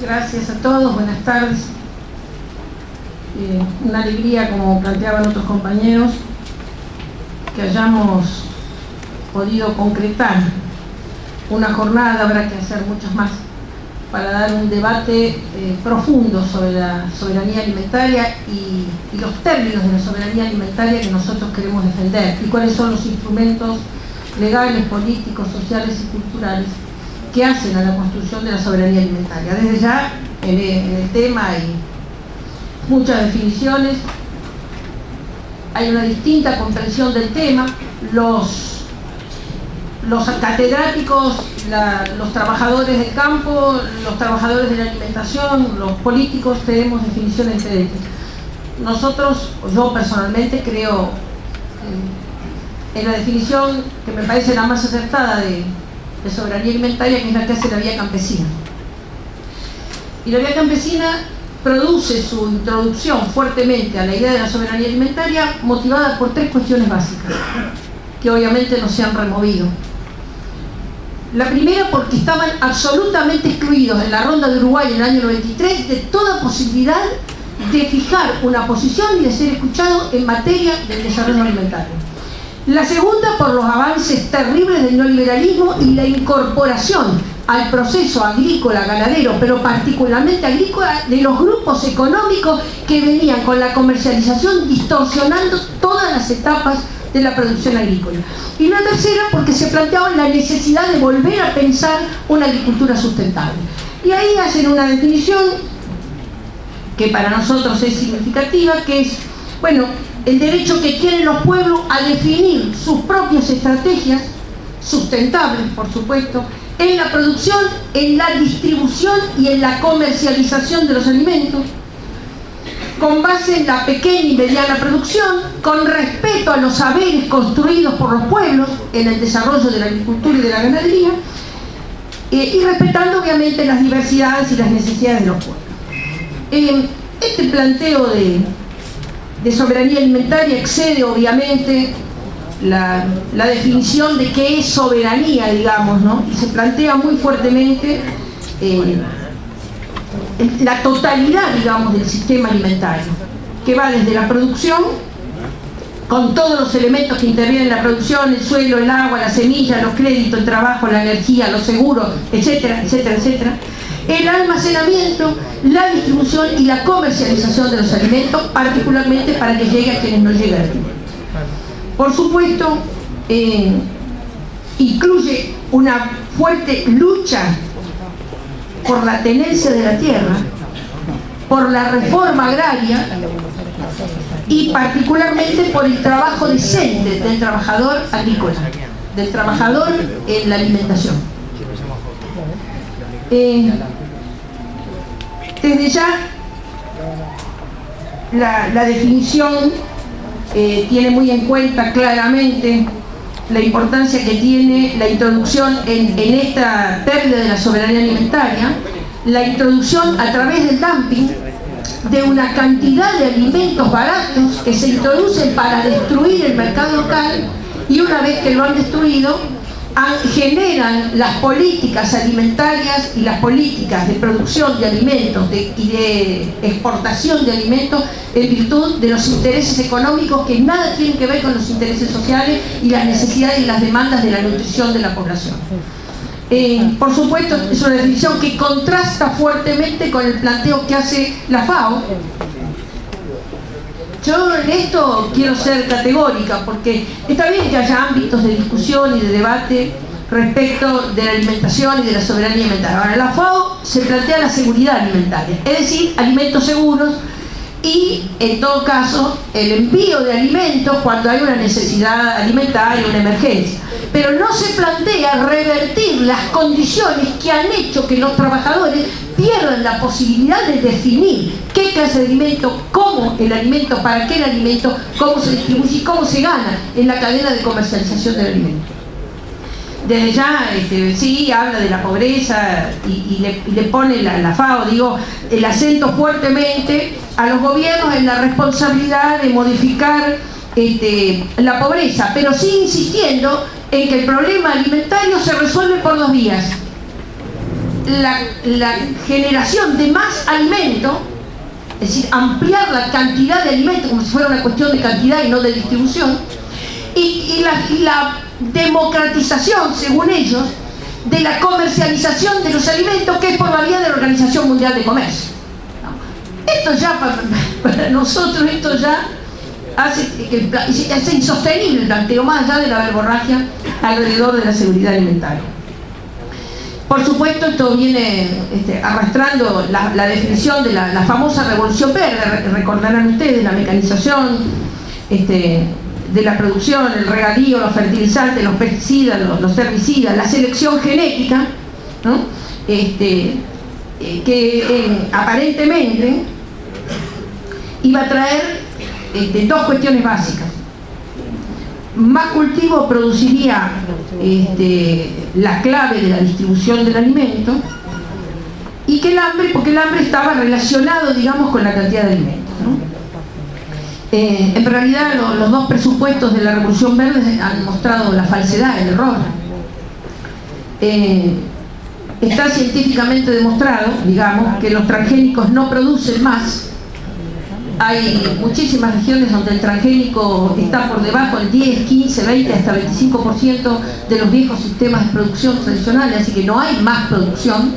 Gracias a todos, buenas tardes. Una alegría, como planteaban otros compañeros, que hayamos podido concretar una jornada. Habrá que hacer muchas más para dar un debate profundo sobre la soberanía alimentaria y los términos de la soberanía alimentaria que nosotros queremos defender y cuáles son los instrumentos legales, políticos, sociales y culturales que hacen a la construcción de la soberanía alimentaria. Desde ya, en el tema hay muchas definiciones, hay una distinta comprensión del tema. Los catedráticos, los trabajadores del campo, los trabajadores de la alimentación, los políticos, tenemos definiciones diferentes. Nosotros, yo personalmente, creo en la definición que me parece la más acertada de soberanía alimentaria, que es la que hace la vía campesina. Y la vía campesina produce su introducción fuertemente a la idea de la soberanía alimentaria motivada por tres cuestiones básicas, que obviamente no se han removido. La primera, porque estaban absolutamente excluidos en la ronda de Uruguay en el año 93 de toda posibilidad de fijar una posición y de ser escuchados en materia del desarrollo alimentario. La segunda, por los avances terribles del neoliberalismo y la incorporación al proceso agrícola, ganadero, pero particularmente agrícola, de los grupos económicos que venían con la comercialización distorsionando todas las etapas de la producción agrícola. Y la tercera, porque se planteaba la necesidad de volver a pensar una agricultura sustentable. Y ahí hacen una definición que para nosotros es significativa, que es, bueno, el derecho que tienen los pueblos a definir sus propias estrategias, sustentables por supuesto, en la producción, en la distribución y en la comercialización de los alimentos, con base en la pequeña y mediana producción, con respeto a los saberes construidos por los pueblos en el desarrollo de la agricultura y de la ganadería, y respetando obviamente las diversidades y las necesidades de los pueblos. Este planteo de soberanía alimentaria excede obviamente la definición de qué es soberanía, digamos, ¿no? Y se plantea muy fuertemente la totalidad, digamos, del sistema alimentario, que va desde la producción, con todos los elementos que intervienen en la producción: el suelo, el agua, la semilla, los créditos, el trabajo, la energía, los seguros, etcétera, etcétera, etcétera; el almacenamiento, la distribución y la comercialización de los alimentos, particularmente para que llegue a quienes no llegan. Por supuesto, incluye una fuerte lucha por la tenencia de la tierra, por la reforma agraria y particularmente por el trabajo decente del trabajador agrícola, del trabajador en la alimentación. Desde ya, la definición tiene muy en cuenta claramente la importancia que tiene la introducción en esta pérdida de la soberanía alimentaria, la introducción a través del dumping de una cantidad de alimentos baratos que se introducen para destruir el mercado local, y una vez que lo han destruido, generan las políticas alimentarias y las políticas de producción de alimentos y de exportación de alimentos en virtud de los intereses económicos que nada tienen que ver con los intereses sociales y las necesidades y las demandas de la nutrición de la población. Por supuesto, es una definición que contrasta fuertemente con el planteo que hace la FAO. Yo en esto quiero ser categórica, porque está bien que haya ámbitos de discusión y de debate respecto de la alimentación y de la soberanía alimentaria. Ahora, la FAO se plantea la seguridad alimentaria, es decir, alimentos seguros y, en todo caso, el envío de alimentos cuando hay una necesidad alimentaria, una emergencia. Pero no se plantea revertir las condiciones que han hecho que los trabajadores pierdan la posibilidad de definir qué clase de alimento, cómo el alimento, para qué el alimento, cómo se distribuye y cómo se gana en la cadena de comercialización del alimento. Desde ya, sí, habla de la pobreza y le pone la FAO, digo, el acento fuertemente a los gobiernos en la responsabilidad de modificar la pobreza, pero sí insistiendo en que el problema alimentario se resuelve por dos vías: la generación de más alimento, es decir, ampliar la cantidad de alimento como si fuera una cuestión de cantidad y no de distribución, y la democratización, según ellos, de la comercialización de los alimentos, que es por la vía de la Organización Mundial de Comercio. Esto ya, para nosotros, esto ya hace insostenible el planteo, más allá de la verborragia alrededor de la seguridad alimentaria. Por supuesto, esto viene arrastrando la definición de la famosa revolución verde. Recordarán ustedes la mecanización de la producción, el regadío, los fertilizantes, los pesticidas, los herbicidas, la selección genética, ¿no? Que aparentemente iba a traer dos cuestiones básicas. Más cultivo produciría la clave de la distribución del alimento, y que el hambre, porque el hambre estaba relacionado, digamos, con la cantidad de alimentos, ¿no? En realidad los dos presupuestos de la Revolución Verde han mostrado la falsedad, el error. Está científicamente demostrado, digamos, que los transgénicos no producen más. Hay muchísimas regiones donde el transgénico está por debajo del 10, 15, 20, hasta 25% de los viejos sistemas de producción tradicionales, así que no hay más producción.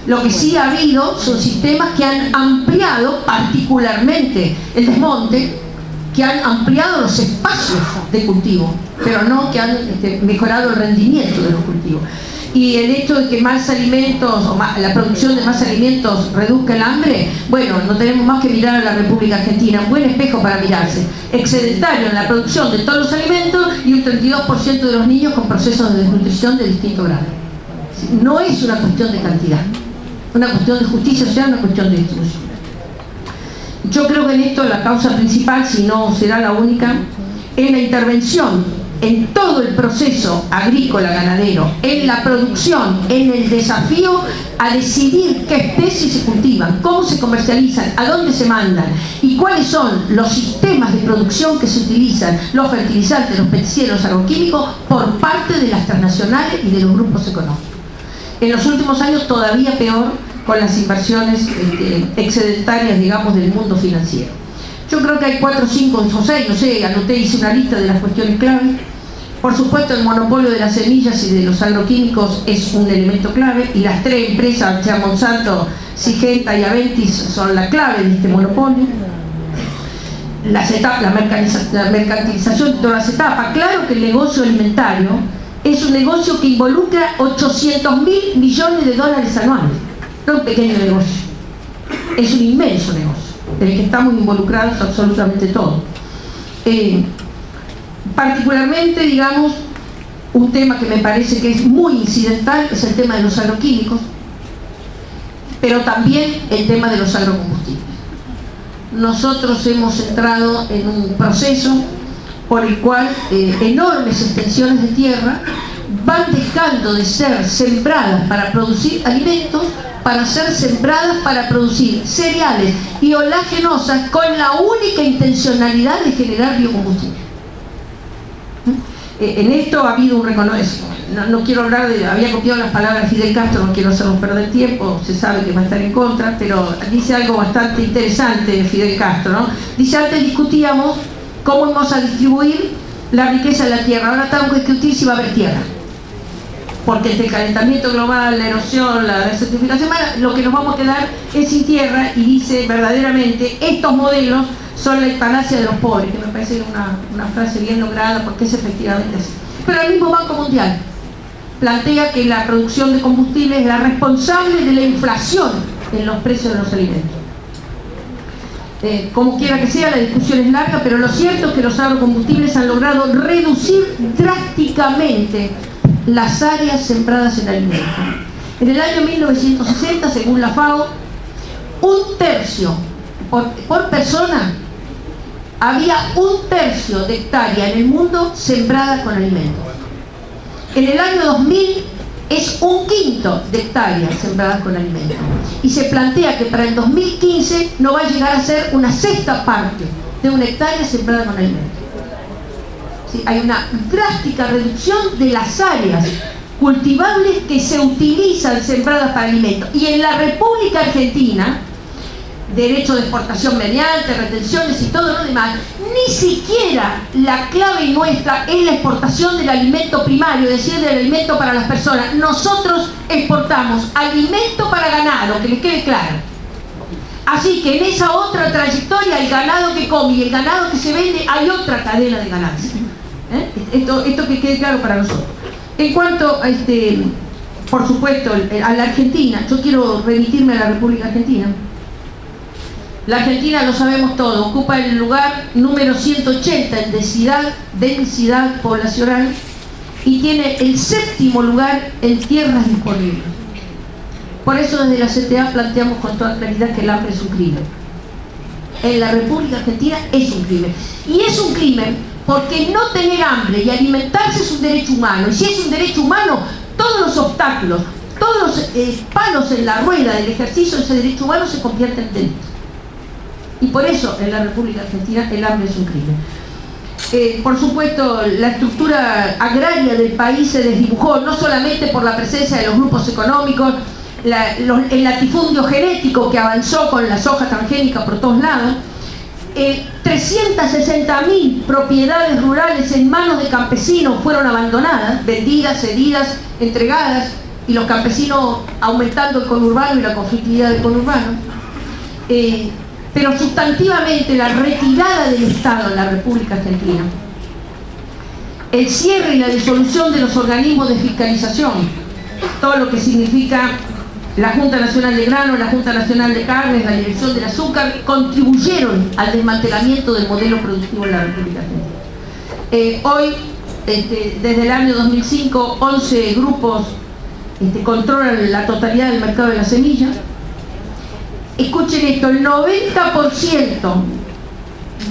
Lo que sí ha habido son sistemas que han ampliado particularmente el desmonte, que han ampliado los espacios de cultivo, pero no que han mejorado el rendimiento de los cultivos. Y el hecho de que más alimentos, o la producción de más alimentos reduzca el hambre, bueno, no tenemos más que mirar a la República Argentina, un buen espejo para mirarse. Excedentario en la producción de todos los alimentos y un 32% de los niños con procesos de desnutrición de distinto grado. No es una cuestión de cantidad, una cuestión de justicia social, una cuestión de distribución. Yo creo que en esto la causa principal, si no será la única, es la intervención en todo el proceso agrícola ganadero, en la producción, en el desafío a decidir qué especies se cultivan, cómo se comercializan, a dónde se mandan y cuáles son los sistemas de producción que se utilizan, los fertilizantes, los pesticidas, los agroquímicos, por parte de las transnacionales y de los grupos económicos. En los últimos años todavía peor, con las inversiones excedentarias, digamos, del mundo financiero. Yo creo que hay 4, 5 o 6, no sé, anoté, hice una lista de las cuestiones clave. Por supuesto, el monopolio de las semillas y de los agroquímicos es un elemento clave, y las 3 empresas, ya Monsanto, Syngenta y Aventis, son la clave de este monopolio. La mercantilización de todas las etapas. Claro que el negocio alimentario es un negocio que involucra 800.000 millones de dólares anuales. No es un pequeño negocio, es un inmenso negocio, en el que estamos involucrados absolutamente todos. Particularmente, digamos, un tema que me parece que es muy incidental es el tema de los agroquímicos, pero también el tema de los agrocombustibles. Nosotros hemos entrado en un proceso por el cual enormes extensiones de tierra van dejando de ser sembradas para producir alimentos para ser sembradas para producir cereales y oleaginosas con la única intencionalidad de generar biocombustible. En esto ha habido un reconocimiento. No quiero hablar de... Había copiado las palabras de Fidel Castro, no quiero hacernos perder tiempo, se sabe que va a estar en contra, pero dice algo bastante interesante Fidel Castro, ¿no? Dice: antes discutíamos cómo vamos a distribuir la riqueza de la tierra, ahora tenemos que discutir si va a haber tierra. Porque entre el calentamiento global, la erosión, la desertificación, lo que nos vamos a quedar es sin tierra. Y dice, verdaderamente, estos modelos son la eutanasia de los pobres, que me parece una frase bien lograda, porque es efectivamente así. Pero el mismo Banco Mundial plantea que la producción de combustible es la responsable de la inflación en los precios de los alimentos. Como quiera que sea, la discusión es larga, pero lo cierto es que los agrocombustibles han logrado reducir drásticamente las áreas sembradas en alimentos. En el año 1960, según la FAO, un tercio por persona, había un tercio de hectárea en el mundo sembrada con alimentos. En el año 2000 es un quinto de hectáreas sembradas con alimentos. Y se plantea que para el 2015 no va a llegar a ser una sexta parte de una hectárea sembrada con alimentos. ¿Sí? Hay una drástica reducción de las áreas cultivables que se utilizan sembradas para alimentos. Y en la República Argentina, derecho de exportación mediante, retenciones y todo lo demás, ni siquiera la clave nuestra es la exportación del alimento primario, es decir, del alimento para las personas. Nosotros exportamos alimento para ganado, que les quede claro. Así que en esa otra trayectoria, el ganado que come y el ganado que se vende, hay otra cadena de ganancia. Esto que quede claro para nosotros. En cuanto a por supuesto, a la Argentina, yo quiero remitirme a la República Argentina. La Argentina, lo sabemos todo, ocupa el lugar número 180 en densidad poblacional y tiene el 7º lugar en tierras disponibles. Por eso desde la CTA planteamos con toda claridad que el hambre es un crimen. En la República Argentina es un crimen. Y es un crimen porque no tener hambre y alimentarse es un derecho humano. Y si es un derecho humano, todos los obstáculos, todos los palos en la rueda del ejercicio de ese derecho humano se convierten en delitos. Y por eso en la República Argentina el hambre es un crimen. Por supuesto, la estructura agraria del país se desdibujó, no solamente por la presencia de los grupos económicos, el latifundio genético que avanzó con la soja transgénica por todos lados, 360.000 propiedades rurales en manos de campesinos fueron abandonadas, vendidas, cedidas, entregadas, y los campesinos aumentando el conurbano y la conflictividad del conurbano. Pero sustantivamente la retirada del Estado en la República Argentina, el cierre y la disolución de los organismos de fiscalización, todo lo que significa la Junta Nacional de Grano, la Junta Nacional de Carnes, la Dirección del Azúcar, contribuyeron al desmantelamiento del modelo productivo en la República Argentina. Hoy, desde el año 2005, 11 grupos controlan la totalidad del mercado de la semilla. Escuchen esto, el 90%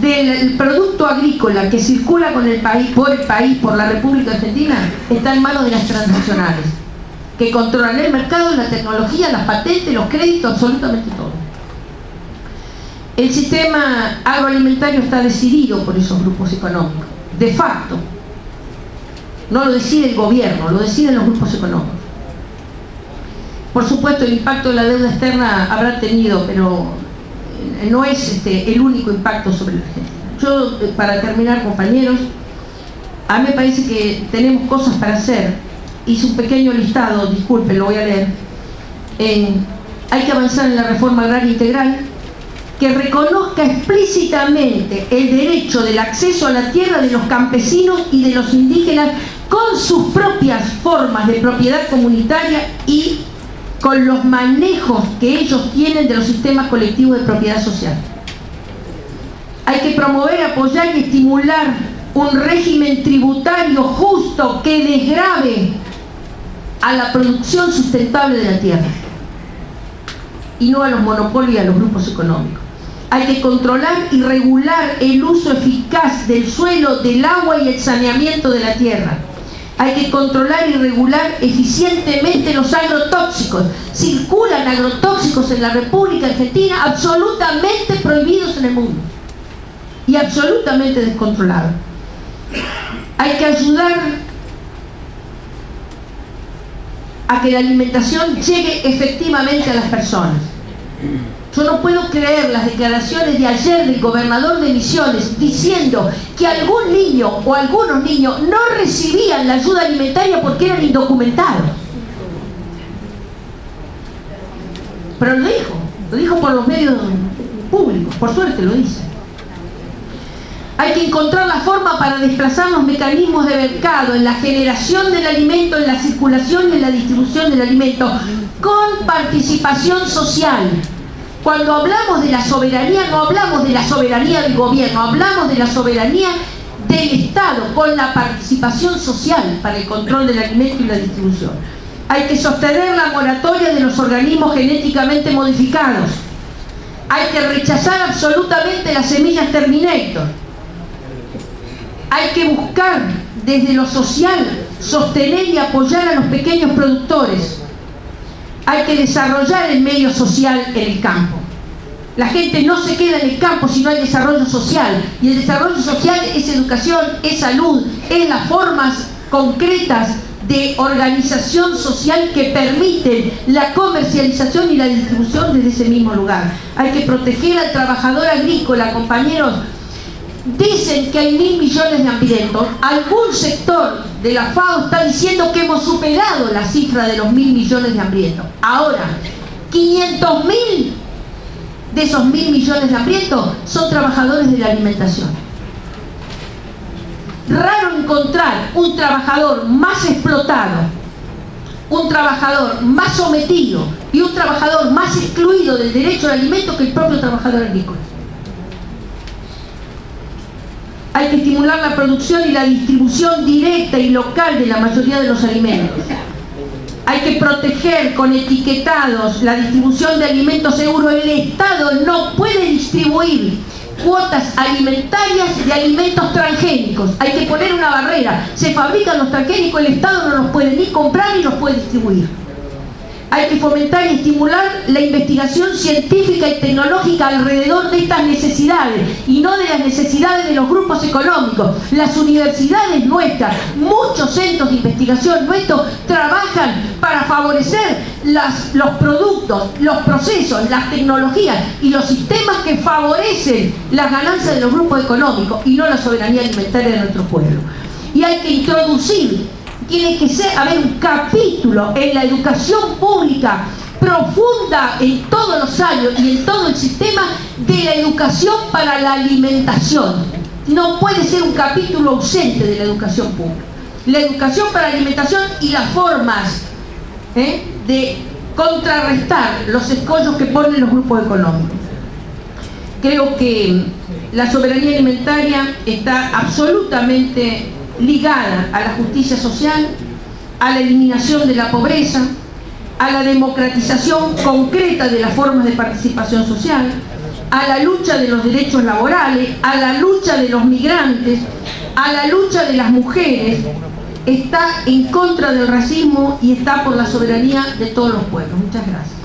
del producto agrícola que circula por el país, por la República Argentina, está en manos de las transnacionales, que controlan el mercado, la tecnología, las patentes, los créditos, absolutamente todo. El sistema agroalimentario está decidido por esos grupos económicos, de facto. No lo decide el gobierno, lo deciden los grupos económicos. Por supuesto, el impacto de la deuda externa habrá tenido, pero no es el único impacto sobre la Argentina. Yo, para terminar, compañeros, a mí me parece que tenemos cosas para hacer. Hice un pequeño listado, disculpen, lo voy a leer. Hay que avanzar en la reforma agraria integral, que reconozca explícitamente el derecho del acceso a la tierra de los campesinos y de los indígenas con sus propias formas de propiedad comunitaria y con los manejos que ellos tienen de los sistemas colectivos de propiedad social. Hay que promover, apoyar y estimular un régimen tributario justo que desgrave a la producción sustentable de la tierra y no a los monopolios y a los grupos económicos. Hay que controlar y regular el uso eficaz del suelo, del agua y el saneamiento de la tierra. Hay que controlar y regular eficientemente los agrotóxicos. Circulan agrotóxicos en la República Argentina absolutamente prohibidos en el mundo y absolutamente descontrolados. Hay que ayudar a que la alimentación llegue efectivamente a las personas. Yo no puedo creer las declaraciones de ayer del gobernador de Misiones diciendo que algún niño o algunos niños no recibían la ayuda alimentaria porque eran indocumentados. Pero lo dijo por los medios públicos, por suerte lo dice. Hay que encontrar la forma para desplazar los mecanismos de mercado en la generación del alimento, en la circulación y en la distribución del alimento, con participación social. Cuando hablamos de la soberanía, no hablamos de la soberanía del gobierno, hablamos de la soberanía del Estado, con la participación social para el control del alimento y la distribución. Hay que sostener la moratoria de los organismos genéticamente modificados. Hay que rechazar absolutamente las semillas Terminator. Hay que buscar desde lo social sostener y apoyar a los pequeños productores. Hay que desarrollar el medio social en el campo. La gente no se queda en el campo si no hay desarrollo social. Y el desarrollo social es educación, es salud, es las formas concretas de organización social que permiten la comercialización y la distribución desde ese mismo lugar. Hay que proteger al trabajador agrícola, compañeros. Dicen que hay 1.000 millones de hambrientos. Algún sector de la FAO está diciendo que hemos superado la cifra de los 1.000 millones de hambrientos. Ahora, 500.000 de esos 1.000 millones de hambrientos son trabajadores de la alimentación. Raro encontrar un trabajador más explotado, un trabajador más sometido y un trabajador más excluido del derecho al alimento que el propio trabajador agrícola. Hay que estimular la producción y la distribución directa y local de la mayoría de los alimentos. Hay que proteger con etiquetados la distribución de alimentos seguros. El Estado no puede distribuir cuotas alimentarias de alimentos transgénicos. Hay que poner una barrera. Se fabrican los transgénicos, el Estado no los puede ni comprar ni los puede distribuir. Hay que fomentar y estimular la investigación científica y tecnológica alrededor de estas necesidades y no de las necesidades de los grupos económicos. Las universidades nuestras, muchos centros de investigación nuestros trabajan para favorecer los productos, los procesos, las tecnologías y los sistemas que favorecen las ganancias de los grupos económicos y no la soberanía alimentaria de nuestro pueblo. Y hay que introducir, tiene que haber un capítulo en la educación pública profunda en todos los años y en todo el sistema de la educación para la alimentación. No puede ser un capítulo ausente de la educación pública. La educación para la alimentación y las formas de contrarrestar los escollos que ponen los grupos económicos. Creo que la soberanía alimentaria está absolutamente ligada a la justicia social, a la eliminación de la pobreza, a la democratización concreta de las formas de participación social, a la lucha de los derechos laborales, a la lucha de los migrantes, a la lucha de las mujeres. Está en contra del racismo y está por la soberanía de todos los pueblos. Muchas gracias.